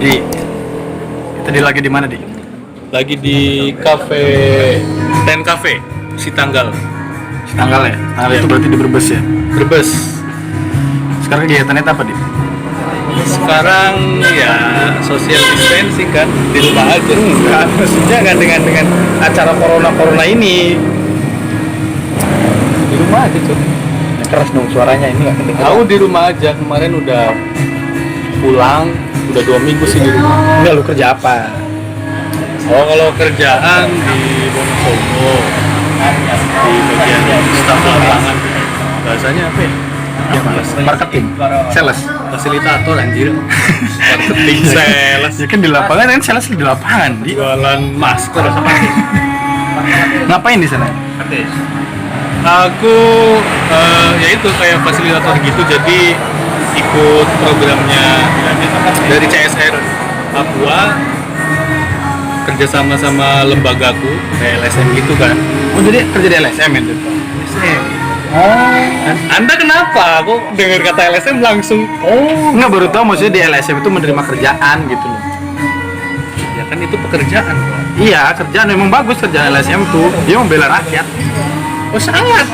Di tadi lagi di mana, Di? Lagi di Ten Cafe si Tanggal Tanggal ya? Tanggal itu berarti di Brebes ya? Brebes. Sekarang kegiatannya apa, Di? Sekarang ya social distancing kan, di rumah aja. Enggak, maksudnya nggak dengan acara corona ini. Di rumah aja cuy. Keras dong suaranya, ini nggak kedengeran. Aku di rumah aja, kemarin udah pulang, udah 2 minggu sih di rumah. Enggak, lu kerja apa? Oh, kalau kerjaan di Wonosobo, di bagian staf lapangan, bahasanya apa ya? Marketing, sales. Fasilitator anjir. Marketing sales. Ya kan di lapangan, kan sales di lapangan, Di. Jualan masker. Ngapain di sana? Aku ya itu kayak fasilitator gitu, jadi ikut programnya dari CSR Papua, kerjasama sama lembagaku kayak LSM gitu kan. Oh, jadi kerja di LSM itu? LSM. Oh. Anda kenapa? Aku dengar kata LSM langsung. Oh. Enggak, baru tahu maksudnya di LSM itu menerima kerjaan gitu loh. Ya kan itu pekerjaan, Pak. Iya, kerjaan memang bagus kerjaan LSM tuh. Dia membela rakyat. Oh sangat.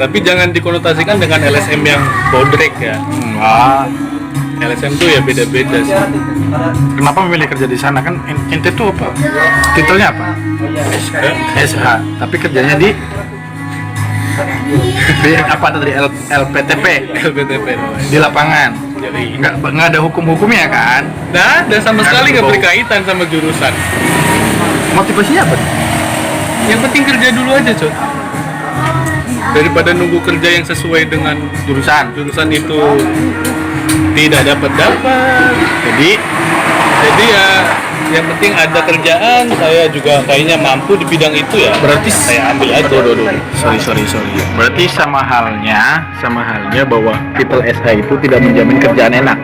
Tapi jangan dikonotasikan dengan LSM yang bodrek ya. Wah. LSM tuh ya beda-beda sih. Kenapa memilih kerja di sana? Kan ente tuh apa? Titelnya apa? SH. Tapi kerjanya di apa tadi LPTP LPTP di lapangan. Jadi Nggak ada hukum-hukumnya kan? nah, dan sama sekali nggak berkaitan sama jurusan. Motivasinya apa? Yang penting kerja dulu aja, Cot. Daripada nunggu kerja yang sesuai dengan jurusan itu tidak dapat. Jadi ya yang penting ada kerjaan, saya juga kayaknya mampu di bidang itu ya. Berarti saya ambil aja. Sorry. Berarti sama halnya bahwa titel SH itu tidak menjamin kerjaan enak.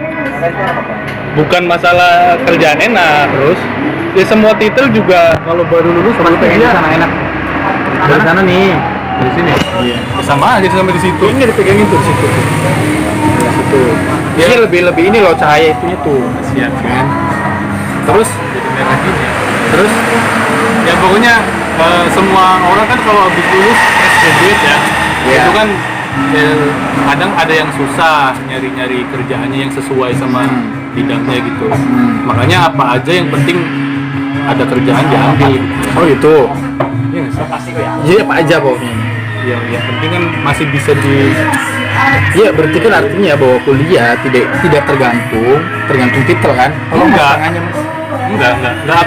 Bukan masalah kerjaan enak, terus ya semua titel juga kalau baru lulus Pengen di sana enak. Dari sana nih. dari sini. Iya. Sama aja sampai di situ. Ini dipegangin tuh di situ. Di situ. Ya. Ini lebih ini loh cahaya itunya tuh. Siap kan. Terus Jadi merah gini. terus Ya pokoknya semua orang kan kalau habis lulus SPB ya, Iya. itu kan kadang ada yang susah nyari kerjaannya yang sesuai sama bidangnya gitu. Makanya apa aja yang penting ada kerjaan diambil. oh itu. Iya nggak sih? Jadi apa aja pokoknya. Yang penting kan masih bisa di. Iya, berarti kan artinya bahwa kuliah tidak tergantung titel kan? Kalau Enggak. tangannya Mas. Enggak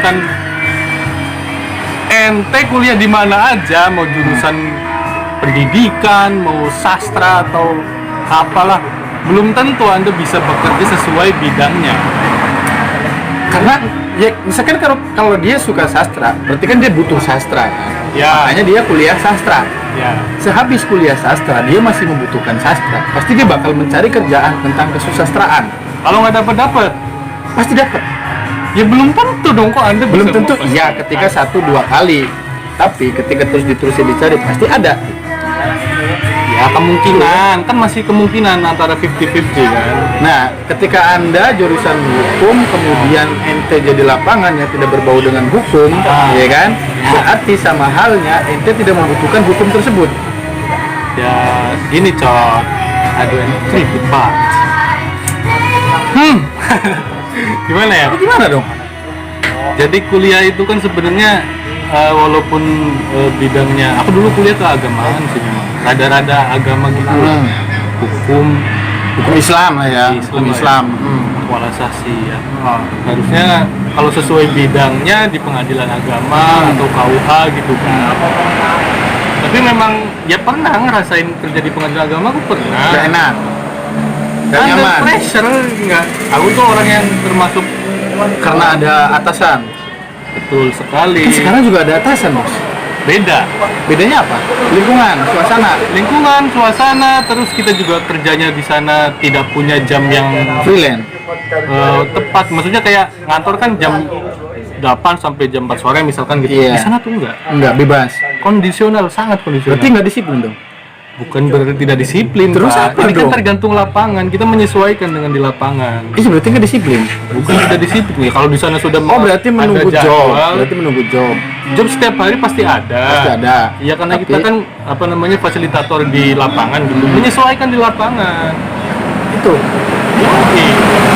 akan ente kuliah di mana aja, mau jurusan pendidikan, mau sastra atau apalah, belum tentu Anda bisa bekerja sesuai bidangnya. Karena ya misalkan kalau dia suka sastra, berarti kan dia butuh sastra kan? Ya. Makanya dia kuliah sastra. Ya, Sehabis kuliah sastra, dia masih membutuhkan sastra. Pasti dia bakal mencari kerjaan tentang kesusastraan. kalau nggak dapat, Pasti dapat. ya belum tentu dong kok Anda Belum bisa tentu bekerja. iya ketika 1-2 kali. Tapi ketika terus diterusin dicari pasti ada. Ya kemungkinan, kan masih kemungkinan antara 50-50 kan. Nah, ketika Anda jurusan hukum, kemudian ente jadi lapangan yang tidak berbau dengan hukum, ya kan? Berarti sama halnya ente tidak membutuhkan hukum tersebut. Ya gini Cot, aduh ini ribet banget. Gimana ya? Gimana dong? Jadi kuliah itu kan sebenarnya walaupun bidangnya, aku dulu kuliah keagamaan sih memang, rada-rada agama gitu, hukum Islam lah ya. Islam. Kualitasasi ya. Harusnya kalau sesuai bidangnya di pengadilan agama atau KUH gitu kan. Tapi memang ya pernah ngerasain kerja di pengadilan agama, aku pernah. Gak enak. Gak Under nyaman. pressure enggak. Aku tuh orang yang termasuk Karena ada atasan. betul sekali. Kan sekarang juga ada atasan, Bos. Beda. Bedanya apa? Lingkungan, suasana, Lingkungan, suasana, terus kita juga kerjanya di sana tidak punya jam yang freelance. tepat. Maksudnya kayak ngantor kan jam 8 sampai jam 4 sore misalkan gitu. Iya. Di sana tuh enggak. Enggak bebas. Kondisional, sangat kondisional. Berarti nggak disiplin dong. Bukan berarti tidak disiplin. Terus Pak. apa Ini kan dong? tergantung lapangan. Kita menyesuaikan dengan di lapangan. Berarti nggak disiplin. Bukan tidak disiplin. Ya, kalau di sana sudah Berarti ada menunggu job. jadwal, Berarti menunggu job. job setiap hari pasti ada. Pasti ada. Iya, karena Tapi- kita kan fasilitator di lapangan gitu. Menyesuaikan di lapangan. Itu. Oke.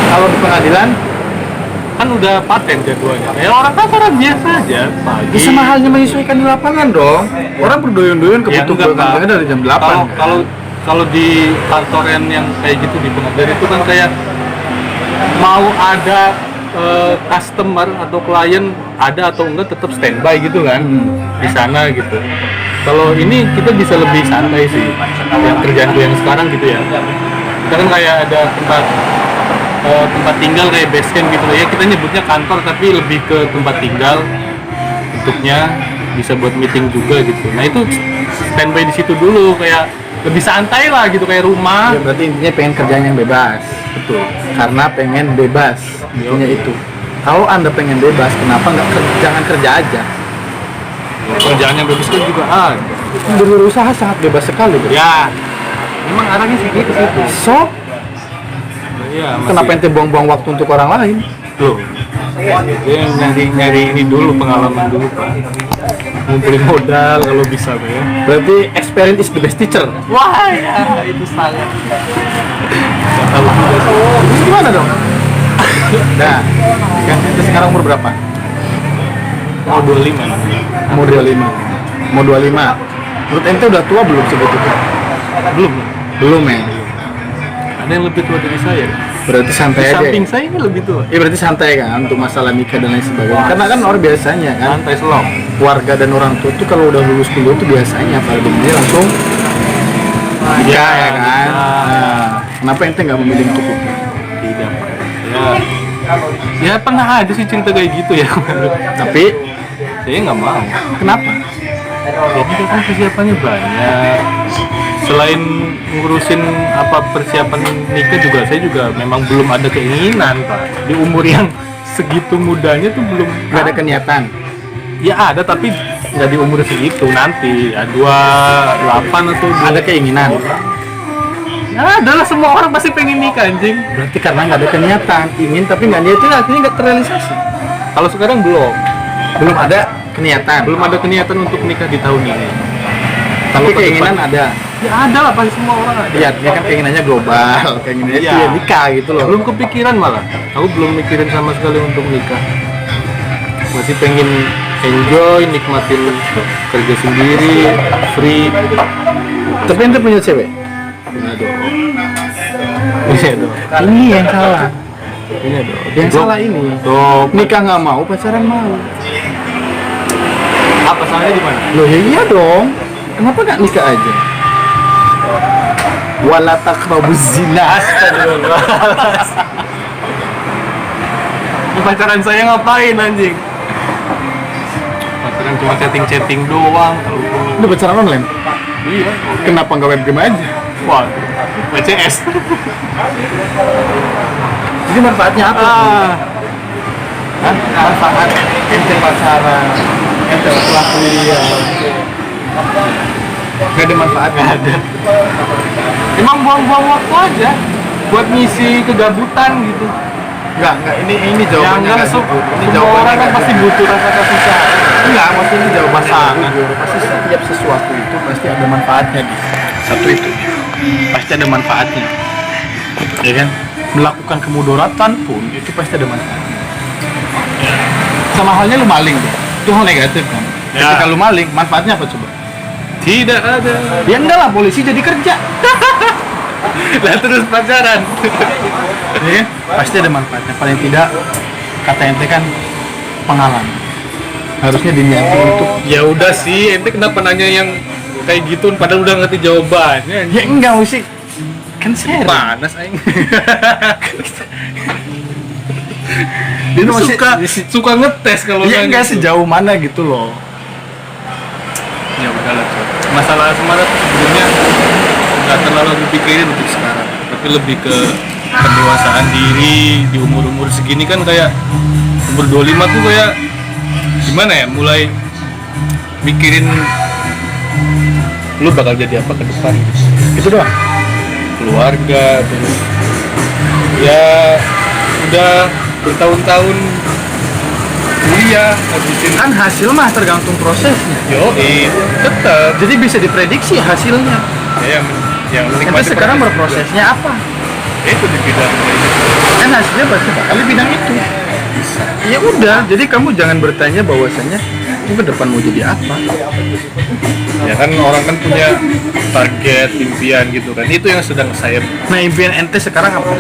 Kalau di pengadilan, Kan udah paten jadwalnya. Ya orang kantoran biasa aja pagi. bisa mahalnya menyesuaikan di lapangan dong. Orang berduyun-duyun Ya, kebutuhan enggak, Pak. kantornya dari jam 8. Kalau kalau kalau di kantoran yang kayak gitu di pengadilan itu kan kayak mau ada customer atau klien ada atau enggak tetap standby gitu kan di sana gitu. Kalau ini kita bisa lebih santai sih. Yang kerjaanku yang sekarang gitu ya. Kita kan kayak ada tempat tinggal kayak base camp gitu ya, kita nyebutnya kantor tapi lebih ke tempat tinggal bentuknya, bisa buat meeting juga gitu. Nah itu standby di situ dulu, kayak lebih santai lah gitu, kayak rumah. Ya, berarti intinya pengen kerjaan yang bebas. Betul. Karena pengen bebas. Intinya itu. Kalau Anda pengen bebas, kenapa nggak jangan kerja aja? Kerjaan yang bebas kan juga ada. Berusaha sangat bebas sekali. Bro. Ya memang arahnya sih ke situ. So, Ya, kenapa ente buang-buang waktu untuk orang lain? Loh, dia nyari ini dulu, pengalaman dulu Pak. Ngumpulin modal kalau bisa Pak ya. Berarti experience is the best teacher. Wah ya, itu sangat. Gak tahu juga sih. Terus gimana dong? Nah, kan ente sekarang umur berapa? Mau 25. Umur 25. Mau 25. Menurut ente udah tua belum sebetulnya? Belum. Belum ya? Ada yang lebih tua dari saya. Berarti Di santai aja. samping saya ini lebih tua. Ya berarti santai kan untuk masalah nikah dan lain sebagainya. Karena kan orang biasanya kan Santai slow. warga dan orang tua tuh kalau udah lulus kuliah tuh biasanya pada umumnya langsung nikah ya kan. Nah, kenapa ente nggak memilih untuk itu? Tidak Pak. Ya pernah ada sih cerita kayak gitu ya. Tapi Saya nggak mau. kenapa? Ya kita kan persiapannya banyak. Selain ngurusin persiapan nikah juga, saya juga memang belum ada keinginan Pak. Di umur yang segitu mudanya tuh belum Nggak ada keniatan. Ya ada, tapi nggak di umur segitu nanti. Ya 28 atau Ada keinginan. Ya adalah, semua orang pasti pengen nikah anjing. Berarti karena nggak ada keniatan, ingin tapi nggak niatin artinya nggak terrealisasi. Kalau sekarang belum Belum ada keniatan. ada keniatan untuk nikah di tahun ini. Tapi Kalau ke keinginan depan- ada. Ya ada lah, pasti semua orang ada. Iya, artinya kan keinginannya global. Keinginannya Iya. tuh ya nikah gitu Ya, loh. belum kepikiran malah. Aku belum mikirin sama sekali untuk nikah. Masih pengen enjoy, nikmatin kerja sendiri, free. Tapi ente punya cewek? Iya dong. Iya dong. Ini yang salah. Iya dong. Yang salah ini. Dong. Nikah nggak mau, pacaran mau. Apa salahnya di mana? Loh ya iya dong. Kenapa nggak nikah aja? Wala taqrabuz zina. Pacaran saya ngapain anjing? Pacaran cuma chatting-chatting doang. Udah pacaran online? Iya. Kenapa nggak webcam aja? Wah, WCS. Jadi manfaatnya apa? Hah? Manfaat ente pacaran, ente setelah kuliah. Gak ada manfaatnya. Ada. Emang buang-buang waktu aja buat ngisi kegabutan gitu. Enggak, ini Yang jawabannya kan nggak jujur. Ini semua jawabannya orang kan nggak pasti jujur. butuh rasa kasih sayang. Enggak, maksudnya ini jawabannya Pasangan. nggak jujur. Pasti setiap sesuatu itu pasti ada manfaatnya di satu itu. Pasti ada manfaatnya. Ya kan? Melakukan kemudaratan pun itu pasti ada manfaatnya. Sama halnya lu maling tuh. Itu hal negatif kan. Ya. Ketika lu maling, manfaatnya apa coba? Tidak ada. Ya enggak lah, polisi jadi kerja. Lah terus pacaran. Ya kan? Pasti ada manfaatnya. Paling tidak kata ente kan pengalaman. Harusnya diniatin untuk Ya udah sih, ente kenapa nanya yang kayak gitu padahal udah ngerti jawabannya. ya enggak musik kan sharing. Panas aing. Dia Dia tuh masih suka ngetes kalau ya nanya enggak gitu. sejauh mana gitu loh. Ya udahlah Cok. Masalah asmara tuh sebenarnya nggak terlalu dipikirin untuk sekarang, tapi lebih ke pendewasaan diri di umur-umur segini kan, kayak umur 25 tuh kayak gimana ya, mulai mikirin lu bakal jadi apa ke depan. Itu doang. Keluarga, terus ya udah bertahun-tahun kuliah habisin. Kan hasil mah tergantung prosesnya. Tetap Jadi bisa diprediksi hasilnya. ya yang Nanti menikmati sekarang proses. berprosesnya apa? Itu di bidang ini. Kan hasilnya pasti bakal di bidang itu. Ya udah, jadi kamu jangan bertanya bahwasannya aku ke depan mau jadi apa. Ya kan orang kan punya target, impian gitu kan. Itu yang sedang saya. Nah, impian ente sekarang apa?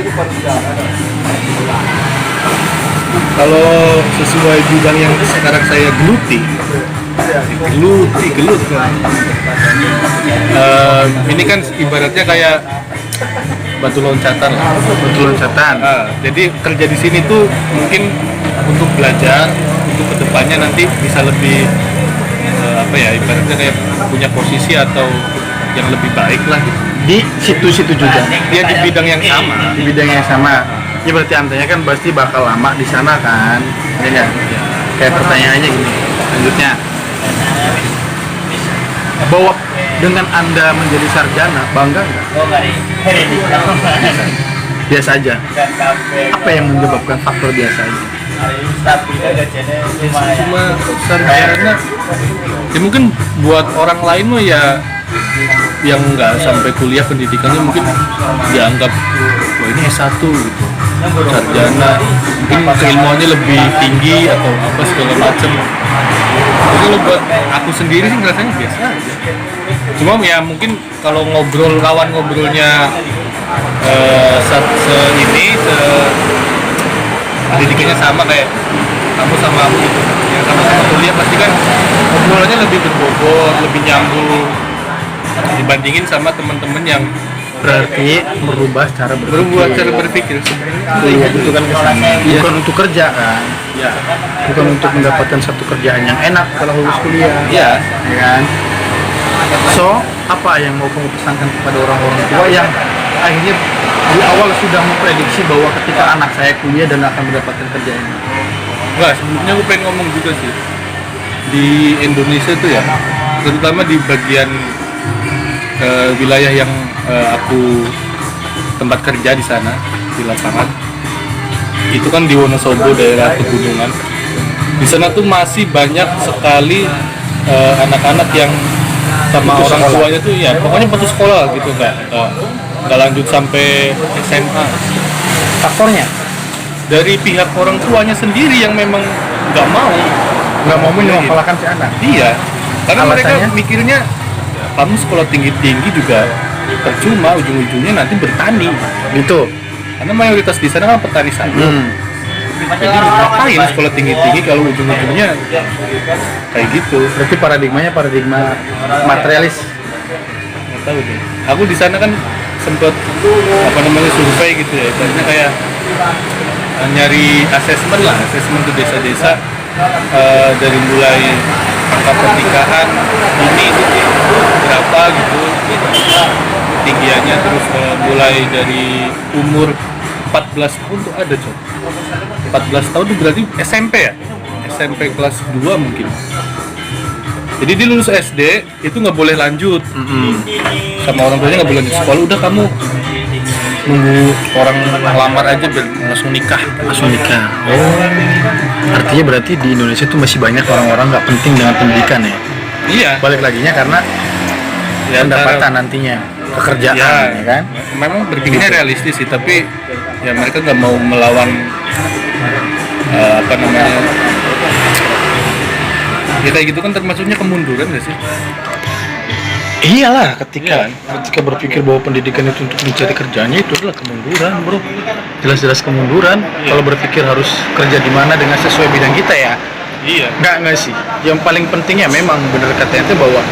Kalau sesuai bidang yang sekarang saya geluti kan. Ini kan ibaratnya kayak batu loncatan lah. Batu loncatan. Jadi kerja di sini tuh mungkin untuk belajar, untuk kedepannya nanti bisa lebih apa ya, ibaratnya kayak punya posisi atau yang lebih baik lah gitu. Di situ-situ juga. Dia di bidang yang sama. Di bidang yang sama. Ya berarti antanya kan pasti bakal lama di sana kan. Ya nggak? Kayak pertanyaannya gini. Lanjutnya. Bahwa dengan Anda menjadi sarjana, bangga nggak? Biasa aja. Apa yang menyebabkan faktor biasa aja? Cuma sarjana ya mungkin buat orang lain mah ya yang nggak sampai kuliah pendidikannya mungkin dianggap wah ini S1 gitu, sarjana mungkin keilmuannya lebih tinggi atau apa segala macam. Tapi kalau buat aku sendiri sih rasanya biasa aja. Cuma ya mungkin kalau ngobrol, kawan ngobrolnya pendidikannya sama kayak kamu sama aku gitu, yang sama-sama kuliah pasti kan obrolannya lebih berbobot, lebih nyambung dibandingin sama teman-teman yang Berarti merubah cara berpikir. berbuat cara berpikir sebenarnya Kuliah itu kan kesana. Iya. Bukan untuk kerja kan. ya Bukan untuk mendapatkan satu kerjaan yang enak setelah lulus kuliah. ya Ya kan? So, apa yang mau kamu pesankan kepada orang-orang tua yang akhirnya di awal sudah memprediksi bahwa ketika anak saya kuliah dan akan mendapatkan kerja ini? enggak, sebelumnya aku pengen ngomong juga sih di Indonesia tuh ya, terutama di bagian wilayah yang aku tempat kerja di sana di lapangan itu kan di Wonosobo, daerah pegunungan. Di sana tuh masih banyak sekali anak-anak yang sama putus orang sekolah. tuanya tuh ya pokoknya putus sekolah gitu, nggak lanjut sampai SMA. Faktornya Dari pihak orang tuanya sendiri yang memang nggak mau menyekolahkan si anak. Iya, karena mereka Alasannya? mikirnya kamu sekolah tinggi-tinggi juga percuma, ujung-ujungnya nanti bertani. Gitu. Karena mayoritas di sana kan petani sayur. Jadi ngapain sekolah tinggi-tinggi kalau ujung-ujungnya kayak gitu? Berarti paradigmanya paradigma materialis. Nggak tahu deh. Aku di sana kan sempet survei gitu ya, ibaratnya kayak nyari asesmen ke desa-desa, dari mulai angka pernikahan ini berapa gitu tinggiannya, terus mulai dari umur 14 tahun tuh ada 14 tahun tuh berarti SMP ya, SMP kelas 2 mungkin. Jadi dia lulus SD itu nggak boleh lanjut, sama orang tuanya nggak boleh lanjut sekolah, udah kamu nunggu orang lamar aja langsung nikah. Artinya berarti di Indonesia tuh masih banyak orang-orang nggak penting dengan pendidikan ya. Iya. Balik laginya karena Ya, pendapatan nantinya, pekerjaan, ya kan? Memang berpikirnya realistis sih, tapi ya mereka nggak mau melawan ya kayak gitu kan termasuknya kemunduran nggak sih? Iyalah, ketika Iya. berpikir bahwa pendidikan itu untuk mencari kerjanya itu adalah kemunduran, bro. Jelas-jelas kemunduran. Kalau berpikir harus kerja di mana dengan sesuai bidang kita ya. Iya. Enggak sih. Yang paling pentingnya memang benar kata ente bahwa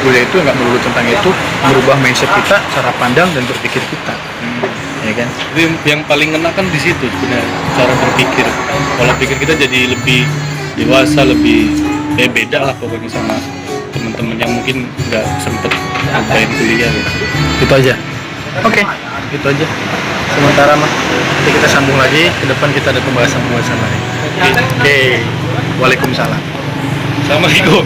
kuliah itu nggak melulu tentang itu, merubah mindset kita, cara pandang dan berpikir kita. Ya kan? Jadi yang paling ngena kan di situ sebenarnya, cara berpikir. Pola pikir kita jadi lebih dewasa, lebih beda lah pokoknya sama teman-teman yang mungkin nggak sempet nyobain kuliah gitu. Itu aja. Oke, itu aja. Sementara mah nanti kita sambung lagi ke depan, kita ada pembahasan lain. Oke. Waalaikumsalam. Assalamualaikum.